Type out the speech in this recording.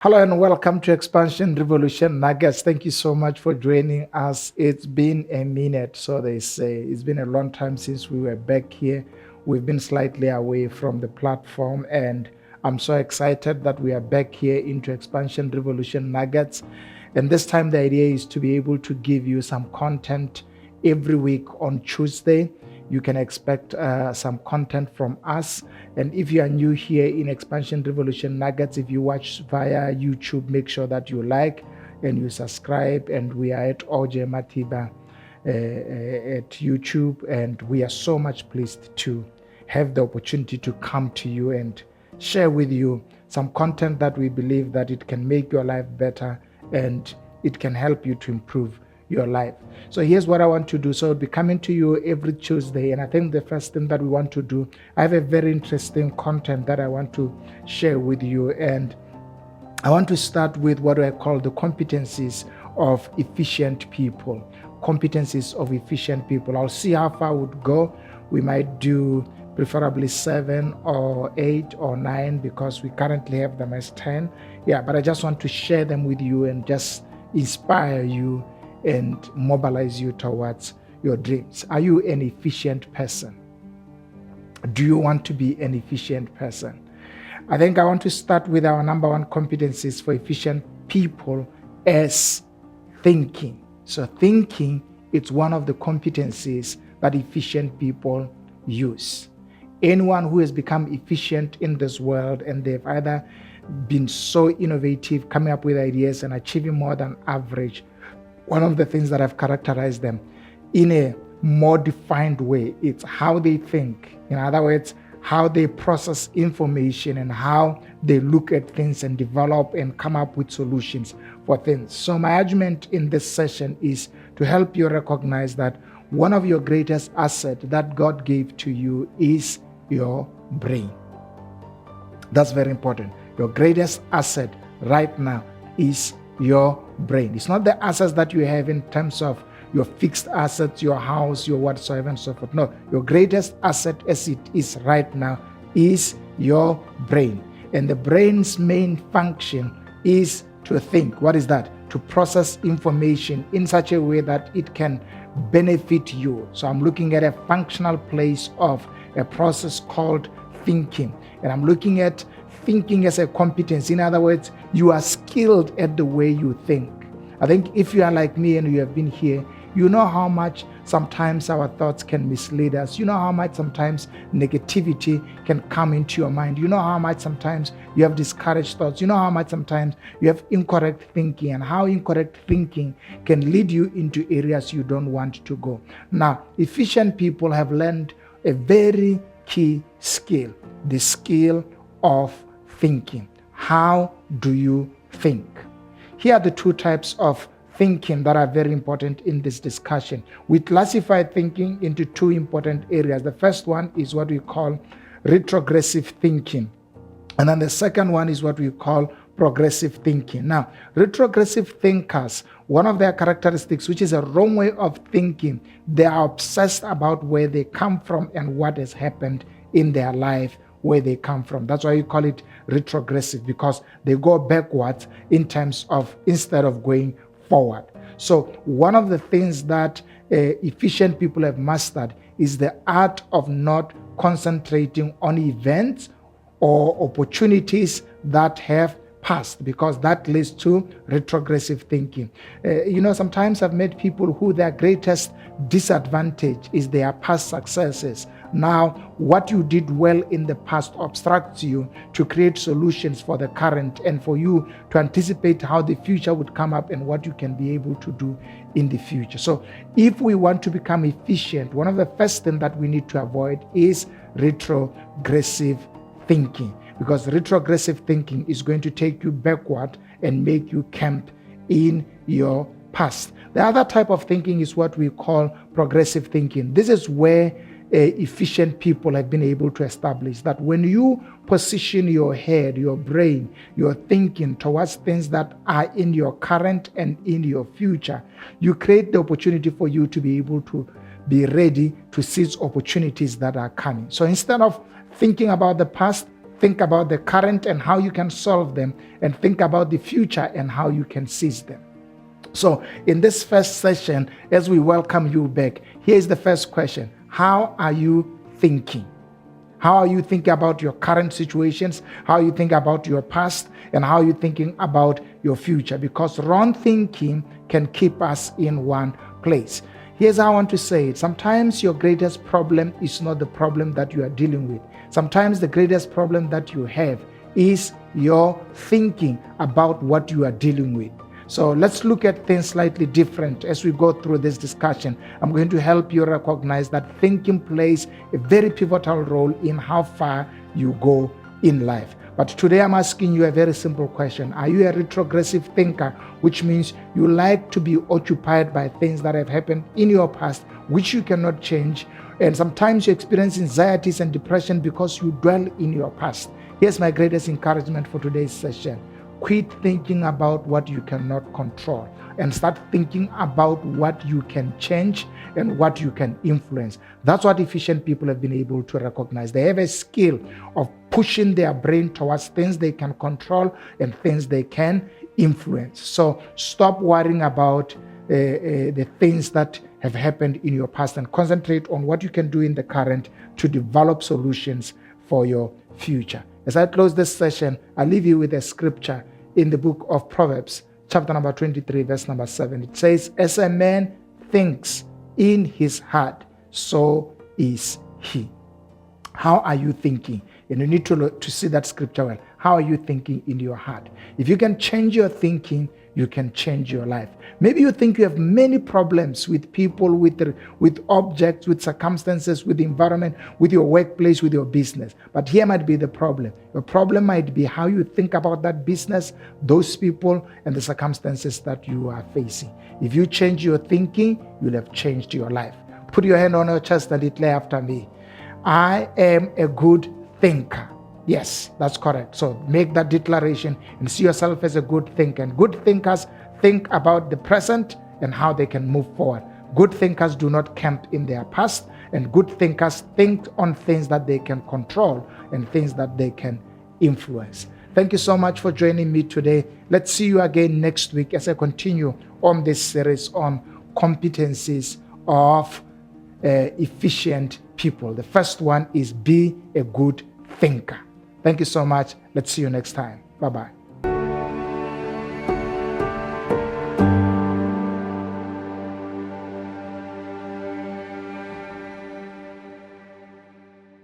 Hello and welcome to Expansion Revolution Nuggets. Thank you so much for joining us. It's been a minute, so they say. It's been a long time since we were back here. We've been slightly away from the platform, and I'm so excited that we are back here into Expansion Revolution Nuggets. And this time, the idea is to be able to give you some content every week on Tuesday. You can expect some content from us. And if you are new here in Expansion Revolution Nuggets, if you watch via YouTube, make sure that you like and you subscribe. And we are at OJ Matiba at YouTube. And we are so much pleased to have the opportunity to come to you and share with you some content that we believe that it can make your life better and it can help you to improve your life. So here's what I want to do. So I'll be coming to you every Tuesday, and I think the first thing that we want to do, I have a very interesting content that I want to share with you, and I want to start with what I call the competencies of efficient people. Competencies of efficient people. I'll see how far I would go. We might do preferably 7 or 8 or 9 because we currently have them as 10. Yeah, but I just want to share them with you and just inspire you and mobilize you towards your dreams. Are you an efficient person? Do you want to be an efficient person? I think I want to start with our number one competencies for efficient people as thinking. So thinking, it's one of the competencies that efficient people use. Anyone who has become efficient in this world and they've either been so innovative, coming up with ideas and achieving more than average, one of the things that have characterized them in a more defined way, it's how they think. In other words, how they process information and how they look at things and develop and come up with solutions for things. So my argument in this session is to help you recognize that one of your greatest assets that God gave to you is your brain. That's very important. Your greatest asset right now is your brain. It's not the assets that you have in terms of your fixed assets, your house, your whatsoever and so forth. No, your greatest asset as it is right now is your brain. And the brain's main function is to think. What is that? To process information in such a way that it can benefit you. So I'm looking at a functional place of a process called thinking. And I'm looking at thinking as a competence. In other words, you are skilled at the way you think. I think if you are like me and you have been here, you know how much sometimes our thoughts can mislead us. You know how much sometimes negativity can come into your mind. You know how much sometimes you have discouraged thoughts. You know how much sometimes you have incorrect thinking, and how incorrect thinking can lead you into areas you don't want to go. Now, efficient people have learned a very key skill, the skill of thinking. How do you think? Here are the two types of thinking that are very important in this discussion. We classify thinking into two important areas. The first one is what we call retrogressive thinking. And then the second one is what we call progressive thinking. Now, retrogressive thinkers, one of their characteristics, which is a wrong way of thinking, they are obsessed about where they come from and what has happened in their life where they come from. That's why you call it retrogressive, because they go backwards in terms of, instead of going forward. So one of the things that efficient people have mastered is the art of not concentrating on events or opportunities that have past, because that leads to retrogressive thinking. Sometimes I've met people who their greatest disadvantage is their past successes. Now, what you did well in the past obstructs you to create solutions for the current and for you to anticipate how the future would come up and what you can be able to do in the future. So if we want to become efficient, one of the first things that we need to avoid is retrogressive thinking, because retrogressive thinking is going to take you backward and make you camp in your past. The other type of thinking is what we call progressive thinking. This is where efficient people have been able to establish that when you position your head, your brain, your thinking towards things that are in your current and in your future, you create the opportunity for you to be able to be ready to seize opportunities that are coming. So instead of thinking about the past, think about the current and how you can solve them, and think about the future and how you can seize them. So in this first session, as we welcome you back, here's the first question. How are you thinking? How are you thinking about your current situations? How are you thinking about your past? And how are you thinking about your future? Because wrong thinking can keep us in one place. Here's how I want to say it. Sometimes your greatest problem is not the problem that you are dealing with. Sometimes the greatest problem that you have is your thinking about what you are dealing with. So let's look at things slightly different as we go through this discussion. I'm going to help you recognize that thinking plays a very pivotal role in how far you go in life. But today I'm asking you a very simple question. Are you a retrogressive thinker, which means you like to be occupied by things that have happened in your past, which you cannot change? And sometimes you experience anxieties and depression because you dwell in your past. Here's my greatest encouragement for today's session. Quit thinking about what you cannot control and start thinking about what you can change and what you can influence. That's what efficient people have been able to recognize. They have a skill of pushing their brain towards things they can control and things they can influence. So stop worrying about the things that have happened in your past and concentrate on what you can do in the current to develop solutions for your future. As I close this session, I leave you with a scripture in the book of Proverbs, chapter number 23, verse number 7. It says, as a man thinks in his heart, so is he. How are you thinking? And you need to see that scripture well. How are you thinking in your heart? If you can change your thinking, you can change your life. Maybe you think you have many problems with people, with objects, with circumstances, with the environment, with your workplace, with your business. But here might be the problem. Your problem might be how you think about that business, those people, and the circumstances that you are facing. If you change your thinking, you'll have changed your life. Put your hand on your chest and declare after me. I am a good thinker. Yes, that's correct. So make that declaration and see yourself as a good thinker. And good thinkers think about the present and how they can move forward. Good thinkers do not camp in their past, and good thinkers think on things that they can control and things that they can influence. Thank you so much for joining me today. Let's see you again next week as I continue on this series on competencies of efficient people. The first one is be a good thinker. Thank you so much. Let's see you next time. Bye-bye.